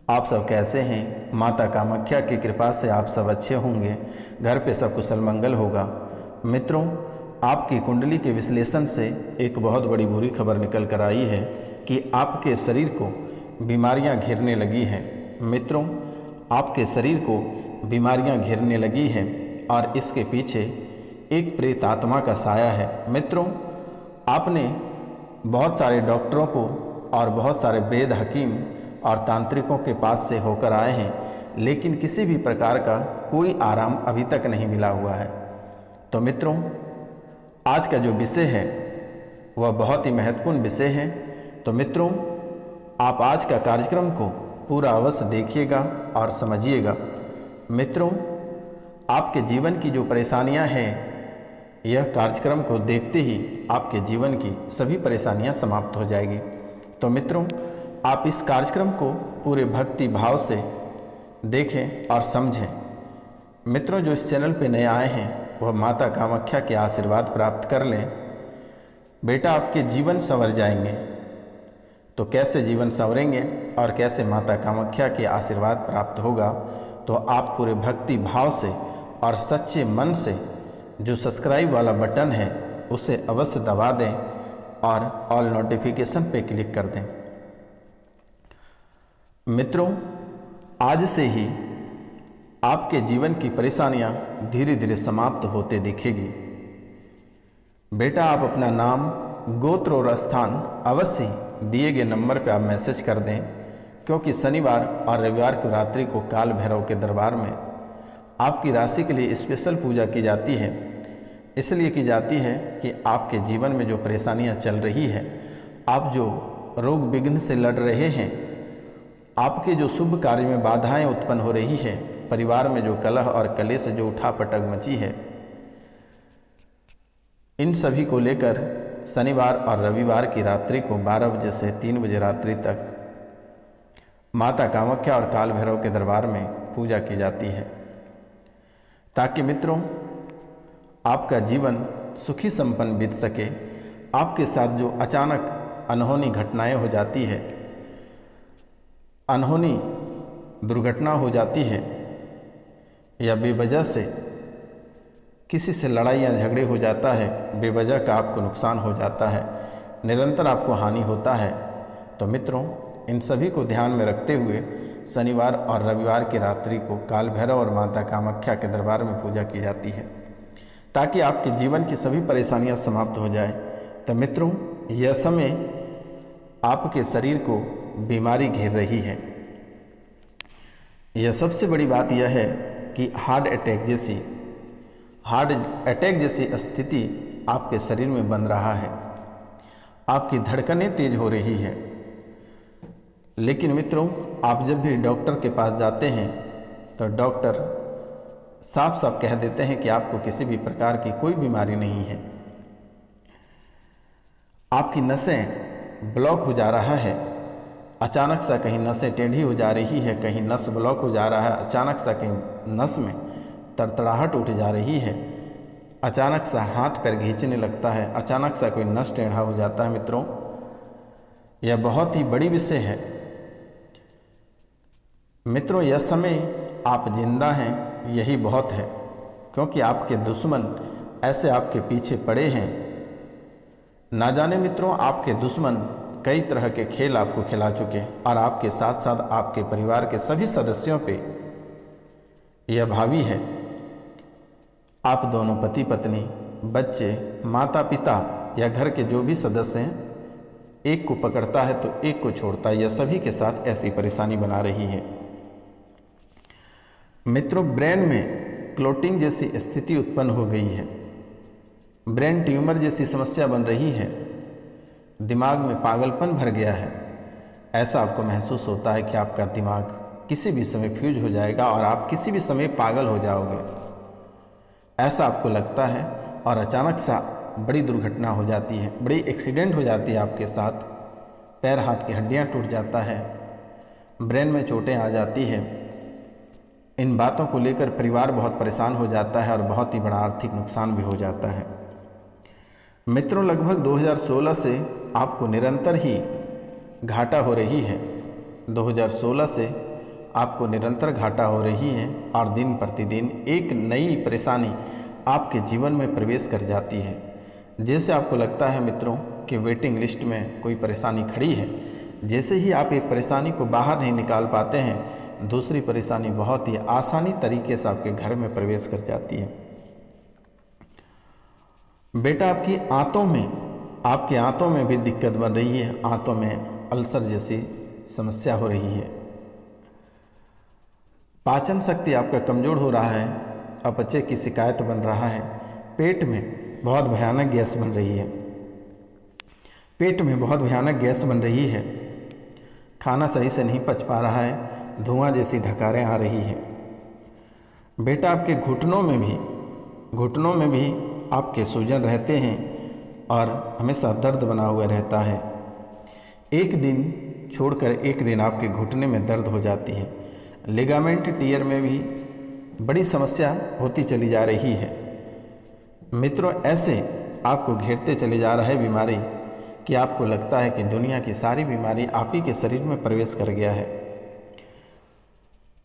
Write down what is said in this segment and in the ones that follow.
आप सब कैसे हैं? माता कामाख्या की कृपा से आप सब अच्छे होंगे, घर पे सब कुशल मंगल होगा। मित्रों, आपकी कुंडली के विश्लेषण से एक बहुत बड़ी बुरी खबर निकल कर आई है कि आपके शरीर को बीमारियां घेरने लगी हैं। मित्रों, आपके शरीर को बीमारियां घेरने लगी हैं और इसके पीछे एक प्रेत आत्मा का साया है। मित्रों, आपने बहुत सारे डॉक्टरों को और बहुत सारे वेद हकीम और तांत्रिकों के पास से होकर आए हैं, लेकिन किसी भी प्रकार का कोई आराम अभी तक नहीं मिला हुआ है। तो मित्रों, आज का जो विषय है वह बहुत ही महत्वपूर्ण विषय है। तो मित्रों, आप आज का कार्यक्रम को पूरा अवश्य देखिएगा और समझिएगा। मित्रों, आपके जीवन की जो परेशानियां हैं, यह कार्यक्रम को देखते ही आपके जीवन की सभी परेशानियां समाप्त हो जाएगी। तो मित्रों, आप इस कार्यक्रम को पूरे भक्ति भाव से देखें और समझें। मित्रों, जो इस चैनल पे नए आए हैं वह माता कामाख्या के आशीर्वाद प्राप्त कर लें। बेटा, आपके जीवन संवर जाएंगे। तो कैसे जीवन संवरेंगे और कैसे माता कामाख्या के आशीर्वाद प्राप्त होगा? तो आप पूरे भक्ति भाव से और सच्चे मन से जो सब्सक्राइब वाला बटन है उसे अवश्य दबा दें और ऑल नोटिफिकेशन पे क्लिक कर दें। मित्रों, आज से ही आपके जीवन की परेशानियां धीरे धीरे समाप्त होते दिखेगी। बेटा, आप अपना नाम, गोत्र और स्थान अवश्य दिए गए नंबर पर आप मैसेज कर दें, क्योंकि शनिवार और रविवार की रात्रि को काल भैरव के दरबार में आपकी राशि के लिए स्पेशल पूजा की जाती है। इसलिए की जाती है कि आपके जीवन में जो परेशानियां चल रही है, आप जो रोग विघ्न से लड़ रहे हैं, आपके जो शुभ कार्य में बाधाएं उत्पन्न हो रही है, परिवार में जो कलह और कलेश जो उठापटक मची है, इन सभी को लेकर शनिवार और रविवार की रात्रि को 12 बजे से 3 बजे रात्रि तक माता कामाख्या और काल भैरव के दरबार में पूजा की जाती है, ताकि मित्रों आपका जीवन सुखी संपन्न बीत सके। आपके साथ जो अचानक अनहोनी घटनाएं हो जाती है, अनहोनी दुर्घटना हो जाती है, या बेवजह से किसी से लड़ाई या झगड़े हो जाता है, बेवजह का आपको नुकसान हो जाता है, निरंतर आपको हानि होता है, तो मित्रों इन सभी को ध्यान में रखते हुए शनिवार और रविवार की रात्रि को काल भैरव और माता कामाख्या के दरबार में पूजा की जाती है, ताकि आपके जीवन की सभी परेशानियां समाप्त हो जाए। तो मित्रों, यह समय आपके शरीर को बीमारी घेर रही है। यह सबसे बड़ी बात यह है कि हार्ट अटैक जैसी स्थिति आपके शरीर में बन रहा है। आपकी धड़कनें तेज हो रही है। लेकिन मित्रों, आप जब भी डॉक्टर के पास जाते हैं तो डॉक्टर साफ साफ कह देते हैं कि आपको किसी भी प्रकार की कोई बीमारी नहीं है। आपकी नसें ब्लॉक हो जा रहा है, अचानक सा कहीं नसें टेढ़ी हो जा रही है, कहीं नस ब्लॉक हो जा रहा है, अचानक सा कहीं नस में तड़तड़ाहट उठ जा रही है, अचानक सा हाथ पैर खींचने लगता है, अचानक सा कोई नस टेढ़ा हो जाता है। मित्रों, यह बहुत ही बड़ी विषय है। मित्रों, यह समय आप जिंदा हैं यही बहुत है, क्योंकि आपके दुश्मन ऐसे आपके पीछे पड़े हैं। ना जाने मित्रों, आपके दुश्मन कई तरह के खेल आपको खिला चुके और आपके साथ साथ आपके परिवार के सभी सदस्यों पे यह भावी है। आप दोनों पति पत्नी, बच्चे, माता पिता या घर के जो भी सदस्य हैं, एक को पकड़ता है तो एक को छोड़ता है। यह सभी के साथ ऐसी परेशानी बना रही है। मित्रों, ब्रेन में क्लोटिंग जैसी स्थिति उत्पन्न हो गई है, ब्रेन ट्यूमर जैसी समस्या बन रही है, दिमाग में पागलपन भर गया है। ऐसा आपको महसूस होता है कि आपका दिमाग किसी भी समय फ्यूज हो जाएगा और आप किसी भी समय पागल हो जाओगे, ऐसा आपको लगता है। और अचानक सा बड़ी दुर्घटना हो जाती है, बड़ी एक्सीडेंट हो जाती है आपके साथ, पैर हाथ की हड्डियां टूट जाता है, ब्रेन में चोटें आ जाती है। इन बातों को लेकर परिवार बहुत परेशान हो जाता है और बहुत ही बड़ा आर्थिक नुकसान भी हो जाता है। मित्रों, लगभग 2016 से आपको निरंतर ही घाटा हो रही है। 2016 से आपको निरंतर घाटा हो रही है और दिन प्रतिदिन एक नई परेशानी आपके जीवन में प्रवेश कर जाती है। जैसे आपको लगता है मित्रों कि वेटिंग लिस्ट में कोई परेशानी खड़ी है, जैसे ही आप एक परेशानी को बाहर नहीं निकाल पाते हैं, दूसरी परेशानी बहुत ही आसानी तरीके से आपके घर में प्रवेश कर जाती है। बेटा आपकी आंतों में भी दिक्कत बन रही है, आंतों में अल्सर जैसी समस्या हो रही है। पाचन शक्ति आपका कमज़ोर हो रहा है, अपचे की शिकायत बन रहा है, पेट में बहुत भयानक गैस बन रही है, पेट में बहुत भयानक गैस बन रही है, खाना सही से नहीं पच पा रहा है, धुआं जैसी ढकारें आ रही है। बेटा आपके घुटनों में भी आपके सूजन रहते हैं और हमेशा दर्द बना हुआ रहता है। एक दिन छोड़कर एक दिन आपके घुटने में दर्द हो जाती है। लिगामेंट टियर में भी बड़ी समस्या होती चली जा रही है। मित्रों, ऐसे आपको घेरते चले जा रहा है बीमारी कि आपको लगता है कि दुनिया की सारी बीमारी आप ही के शरीर में प्रवेश कर गया है।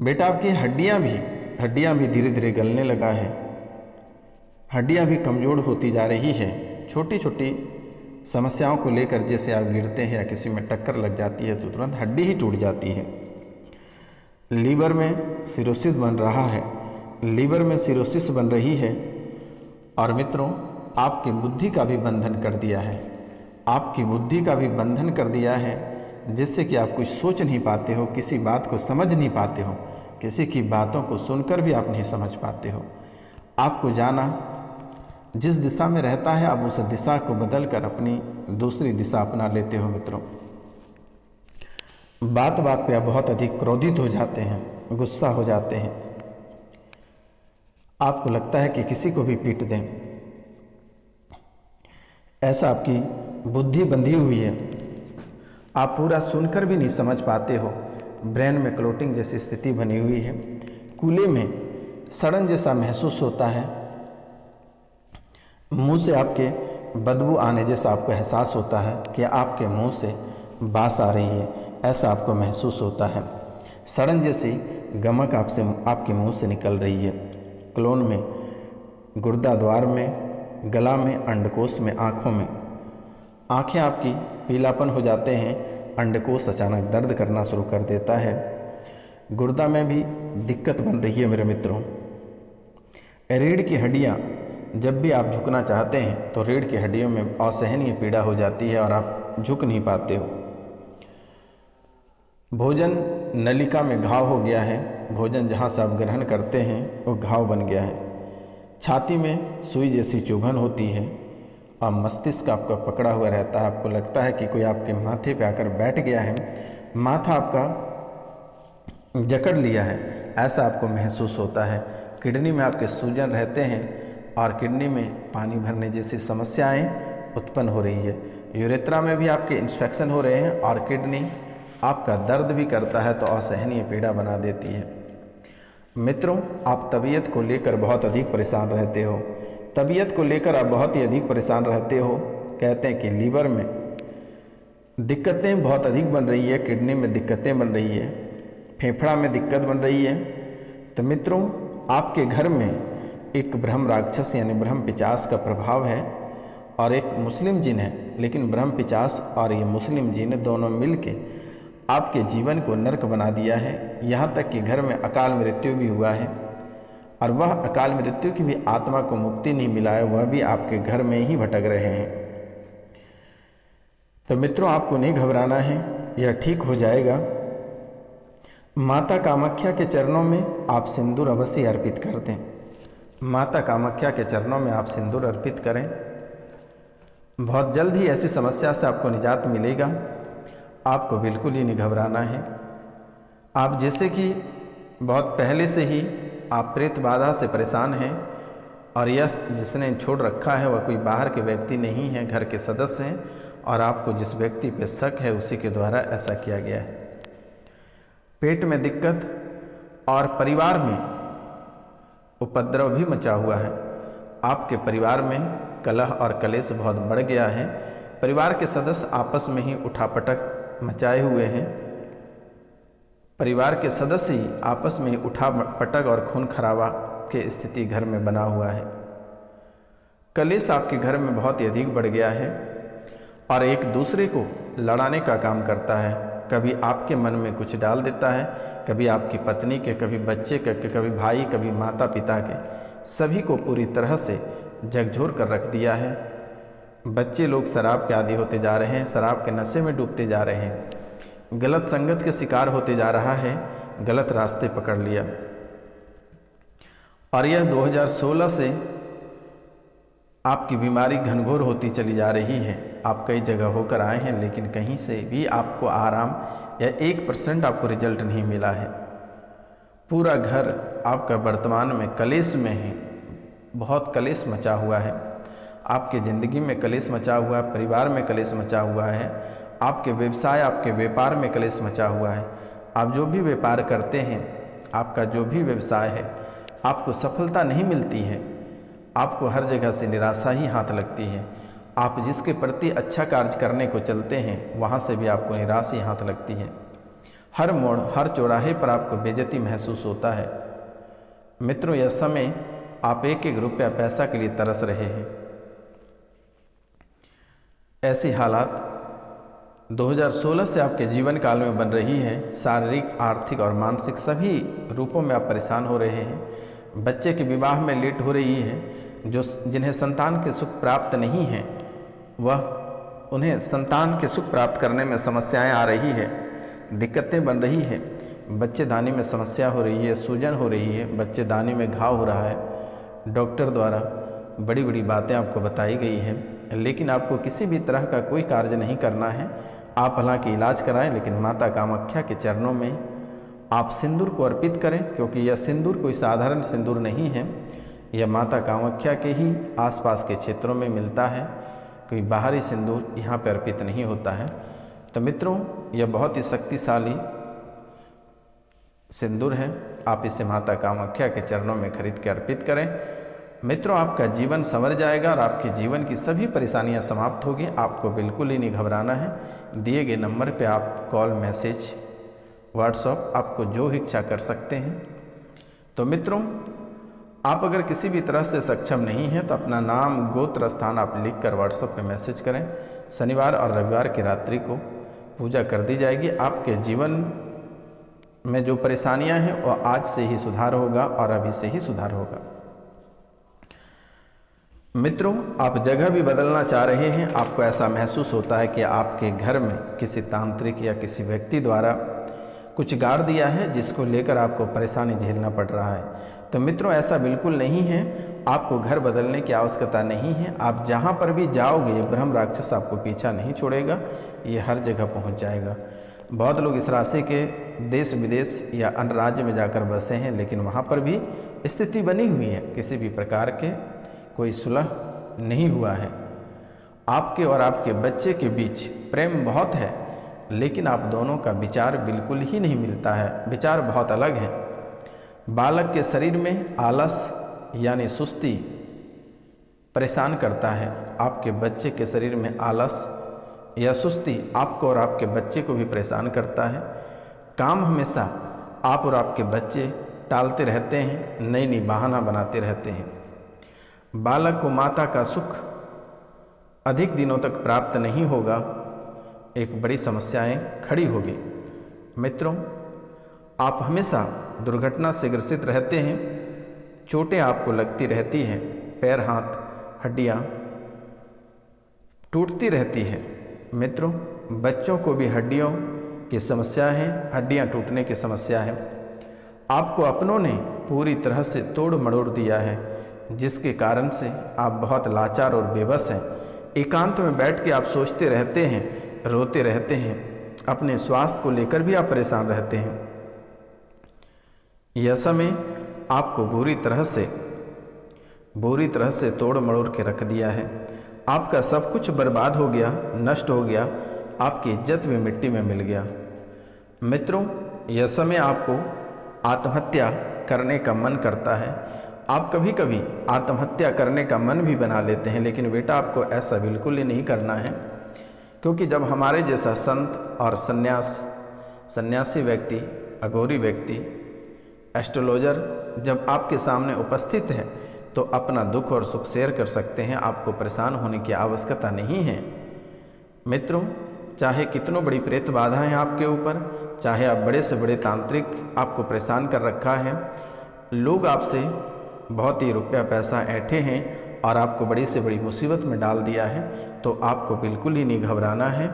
बेटा आपकी हड्डियां भी धीरे धीरे गलने लगा है, हड्डियां भी कमज़ोर होती जा रही है। छोटी छोटी समस्याओं को लेकर जैसे आप गिरते हैं या किसी में टक्कर लग जाती है तो तुरंत हड्डी ही टूट जाती है। लीवर में सिरोसिस बन रहा है, लीवर में सिरोसिस बन रही है। और मित्रों, आपकी बुद्धि का भी बंधन कर दिया है, आपकी बुद्धि का भी बंधन कर दिया है, जिससे कि आप कुछ सोच नहीं पाते हो, किसी बात को समझ नहीं पाते हो, किसी की बातों को सुनकर भी आप नहीं समझ पाते हो। आपको जाना जिस दिशा में रहता है, आप उस दिशा को बदलकर अपनी दूसरी दिशा अपना लेते हो। मित्रों, बात बात पे आप बहुत अधिक क्रोधित हो जाते हैं, गुस्सा हो जाते हैं, आपको लगता है कि किसी को भी पीट दें। ऐसा आपकी बुद्धि बंधी हुई है, आप पूरा सुनकर भी नहीं समझ पाते हो। ब्रेन में क्लोटिंग जैसी स्थिति बनी हुई है, कूल्हे में सड़न जैसा महसूस होता है, मुंह से आपके बदबू आने जैसा आपको एहसास होता है कि आपके मुंह से बास आ रही है, ऐसा आपको महसूस होता है। सड़न जैसी गमक आपके मुंह से निकल रही है। क्लोन में, गुर्दा द्वार में, गला में, अंडकोश में, आँखों में, आँखें आपकी पीलापन हो जाते हैं, अंडकोश अचानक दर्द करना शुरू कर देता है। गुर्दा में भी दिक्कत बन रही है मेरे मित्रों। रीढ़ की हड्डियाँ, जब भी आप झुकना चाहते हैं तो रीढ़ की हड्डियों में असहनीय पीड़ा हो जाती है और आप झुक नहीं पाते हो। भोजन नलिका में घाव हो गया है, भोजन जहाँ से आप ग्रहण करते हैं वो घाव बन गया है। छाती में सुई जैसी चुभन होती है और मस्तिष्क आपका पकड़ा हुआ रहता है, आपको लगता है कि कोई आपके माथे पे आकर बैठ गया है, माथा आपका जकड़ लिया है, ऐसा आपको महसूस होता है। किडनी में आपके सूजन रहते हैं और किडनी में पानी भरने जैसी समस्याएं उत्पन्न हो रही है। यूरेथ्रा में भी आपके इन्फेक्शन हो रहे हैं और किडनी आपका दर्द भी करता है तो असहनीय पीड़ा बना देती है। मित्रों, आप तबीयत को लेकर बहुत अधिक परेशान रहते हो, तबीयत को लेकर आप बहुत ही अधिक परेशान रहते हो। कहते हैं कि लीवर में दिक्कतें बहुत अधिक बन रही है, किडनी में दिक्कतें बन रही है, फेफड़ा में दिक्कत बन रही है। तो मित्रों, आपके घर में एक ब्रह्म राक्षस यानी ब्रह्म पिचास का प्रभाव है और एक मुस्लिम जिन है, लेकिन ब्रह्म पिचास और ये मुस्लिम जिन दोनों मिलके आपके जीवन को नरक बना दिया है। यहाँ तक कि घर में अकाल मृत्यु भी हुआ है और वह अकाल मृत्यु की भी आत्मा को मुक्ति नहीं मिला है, वह भी आपके घर में ही भटक रहे हैं। तो मित्रों, आपको नहीं घबराना है, यह ठीक हो जाएगा। माता कामाख्या के चरणों में आप सिंदूर अवश्य अर्पित कर दें, माता कामाख्या के चरणों में आप सिंदूर अर्पित करें। बहुत जल्द ही ऐसी समस्या से आपको निजात मिलेगा। आपको बिल्कुल ही नहीं घबराना है। आप जैसे कि बहुत पहले से ही आप प्रेत बाधा से परेशान हैं और यह जिसने छोड़ रखा है वह कोई बाहर के व्यक्ति नहीं है, घर के सदस्य हैं और आपको जिस व्यक्ति पे शक है उसी के द्वारा ऐसा किया गया है। पेट में दिक्कत और परिवार में उपद्रव भी मचा हुआ है। आपके परिवार में कलह और कलेश बहुत बढ़ गया है। परिवार के सदस्य आपस में ही उठापटक मचाए हुए हैं। परिवार के सदस्य ही आपस में उठा पटक और खून खराबा की स्थिति घर में बना हुआ है। कलेश आपके घर में बहुत ही अधिक बढ़ गया है और एक दूसरे को लड़ाने का काम करता है। कभी आपके मन में कुछ डाल देता है, कभी आपकी पत्नी के, कभी बच्चे के, कभी भाई, कभी माता पिता के, सभी को पूरी तरह से झकझोर कर रख दिया है। बच्चे लोग शराब के आदी होते जा रहे हैं, शराब के नशे में डूबते जा रहे हैं, गलत संगत के शिकार होते जा रहा है, गलत रास्ते पकड़ लिया। और यह 2016 से आपकी बीमारी घनघोर होती चली जा रही है। आप कई जगह होकर आए हैं लेकिन कहीं से भी आपको आराम या 1% आपको रिजल्ट नहीं मिला है। पूरा घर आपका वर्तमान में कलेश में है, बहुत कलेश मचा हुआ है। आपकी ज़िंदगी में कलेश मचा हुआ है, परिवार में कलेश मचा हुआ है, आपके व्यवसाय, आपके व्यापार में कलेश मचा हुआ है। आप जो भी व्यापार करते हैं, आपका जो भी व्यवसाय है, आपको सफलता नहीं मिलती है। आपको हर जगह से निराशा ही हाथ लगती है। आप जिसके प्रति अच्छा कार्य करने को चलते हैं, वहाँ से भी आपको निराशा ही हाथ लगती है। हर मोड़, हर चौराहे पर आपको बेइज्जती महसूस होता है। मित्रों, यह समय आप एक एक रुपया पैसा के लिए तरस रहे हैं। ऐसी हालात 2016 से आपके जीवन काल में बन रही है। शारीरिक, आर्थिक और मानसिक सभी रूपों में आप परेशान हो रहे हैं। बच्चे के विवाह में लेट हो रही है। जिन्हें संतान के सुख प्राप्त नहीं है, वह उन्हें संतान के सुख प्राप्त करने में समस्याएं आ रही है, दिक्कतें बन रही है। बच्चेदानी में समस्या हो रही है, सूजन हो रही है, बच्चेदानी में घाव हो रहा है। डॉक्टर द्वारा बड़ी बड़ी बातें आपको बताई गई हैं, लेकिन आपको किसी भी तरह का कोई कार्य नहीं करना है। आप हालांकि इलाज कराएं, लेकिन माता कामाख्या के चरणों में आप सिंदूर को अर्पित करें, क्योंकि यह सिंदूर कोई साधारण सिंदूर नहीं है। यह माता कामाख्या के ही आसपास के क्षेत्रों में मिलता है, कोई बाहरी सिंदूर यहाँ पर अर्पित नहीं होता है। तो मित्रों, यह बहुत ही शक्तिशाली सिंदूर है। आप इसे माता कामाख्या के चरणों में खरीद के अर्पित करें। मित्रों, आपका जीवन संवर जाएगा और आपके जीवन की सभी परेशानियां समाप्त होगी। आपको बिल्कुल ही नहीं घबराना है। दिए गए नंबर पे आप कॉल, मैसेज, व्हाट्सएप, आपको जो इच्छा कर सकते हैं। तो मित्रों, आप अगर किसी भी तरह से सक्षम नहीं हैं तो अपना नाम, गोत्र, स्थान आप लिख कर व्हाट्सएप पे मैसेज करें। शनिवार और रविवार की रात्रि को पूजा कर दी जाएगी। आपके जीवन में जो परेशानियां हैं वो आज से ही सुधार होगा और अभी से ही सुधार होगा। मित्रों, आप जगह भी बदलना चाह रहे हैं, आपको ऐसा महसूस होता है कि आपके घर में किसी तांत्रिक या किसी व्यक्ति द्वारा कुछ गाड़ दिया है, जिसको लेकर आपको परेशानी झेलना पड़ रहा है। तो मित्रों, ऐसा बिल्कुल नहीं है। आपको घर बदलने की आवश्यकता नहीं है। आप जहाँ पर भी जाओगे, ये ब्रह्म राक्षस आपको पीछा नहीं छोड़ेगा, ये हर जगह पहुँच जाएगा। बहुत लोग इस राशि के देश विदेश या अन्य राज्य में जाकर बसे हैं, लेकिन वहाँ पर भी स्थिति बनी हुई है, किसी भी प्रकार के कोई सुलह नहीं हुआ है। आपके और आपके बच्चे के बीच प्रेम बहुत है, लेकिन आप दोनों का विचार बिल्कुल ही नहीं मिलता है, विचार बहुत अलग है। बालक के शरीर में आलस यानी सुस्ती परेशान करता है। आपके बच्चे के शरीर में आलस या सुस्ती आपको और आपके बच्चे को भी परेशान करता है। काम हमेशा आप और आपके बच्चे टालते रहते हैं, नई नई बहाना बनाते रहते हैं। बालक को माता का सुख अधिक दिनों तक प्राप्त नहीं होगा, एक बड़ी समस्याएं खड़ी होगी। मित्रों, आप हमेशा दुर्घटना से ग्रसित रहते हैं, चोटें आपको लगती रहती हैं, पैर, हाथ, हड्डियां टूटती रहती है। मित्रों, बच्चों को भी हड्डियों की समस्या है, हड्डियां टूटने की समस्या है। आपको अपनों ने पूरी तरह से तोड़ मरोड़ दिया है, जिसके कारण से आप बहुत लाचार और बेबस हैं। एकांत में बैठ के आप सोचते रहते हैं, रोते रहते हैं, अपने स्वास्थ्य को लेकर भी आप परेशान रहते हैं। यह समय आपको बुरी तरह से तोड़ मरोड़ के रख दिया है। आपका सब कुछ बर्बाद हो गया, नष्ट हो गया, आपकी इज्जत भी मिट्टी में मिल गया। मित्रों, यह समय आपको आत्महत्या करने का मन करता है। आप कभी कभी आत्महत्या करने का मन भी बना लेते हैं, लेकिन बेटा आपको ऐसा बिल्कुल ही नहीं करना है, क्योंकि जब हमारे जैसा संत और सन्यासी व्यक्ति अघोरी व्यक्ति एस्ट्रोलॉजर जब आपके सामने उपस्थित है तो अपना दुख और सुख शेयर कर सकते हैं। आपको परेशान होने की आवश्यकता नहीं है। मित्रों, चाहे कितनों बड़ी प्रेत बाधाएं आपके ऊपर, चाहे आप बड़े से बड़े तांत्रिक आपको परेशान कर रखा है, लोग आपसे बहुत ही रुपया पैसा ऐंठे हैं और आपको बड़ी से बड़ी मुसीबत में डाल दिया है, तो आपको बिल्कुल ही नहीं घबराना है।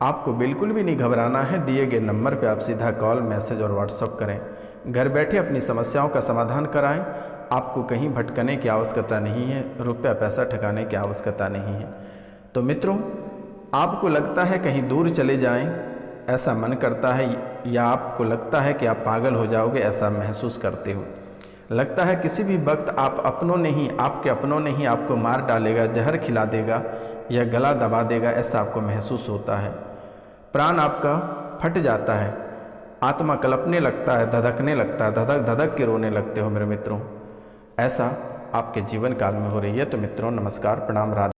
आपको बिल्कुल भी नहीं घबराना है। दिए गए नंबर पे आप सीधा कॉल, मैसेज और व्हाट्सएप करें। घर बैठे अपनी समस्याओं का समाधान कराएं। आपको कहीं भटकने की आवश्यकता नहीं है, रुपया पैसा ठगाने की आवश्यकता नहीं है। तो मित्रों, आपको लगता है कहीं दूर चले जाएं, ऐसा मन करता है, या आपको लगता है कि आप पागल हो जाओगे, ऐसा महसूस करते हो, लगता है किसी भी वक्त आपके अपनों ने ही आपको मार डालेगा, जहर खिला देगा या गला दबा देगा, ऐसा आपको महसूस होता है। प्राण आपका फट जाता है, आत्मा कलपने लगता है, धधकने लगता है, धधक धधक के रोने लगते हो मेरे मित्रों। ऐसा आपके जीवन काल में हो रही है। तो मित्रों, नमस्कार, प्रणाम, राधे।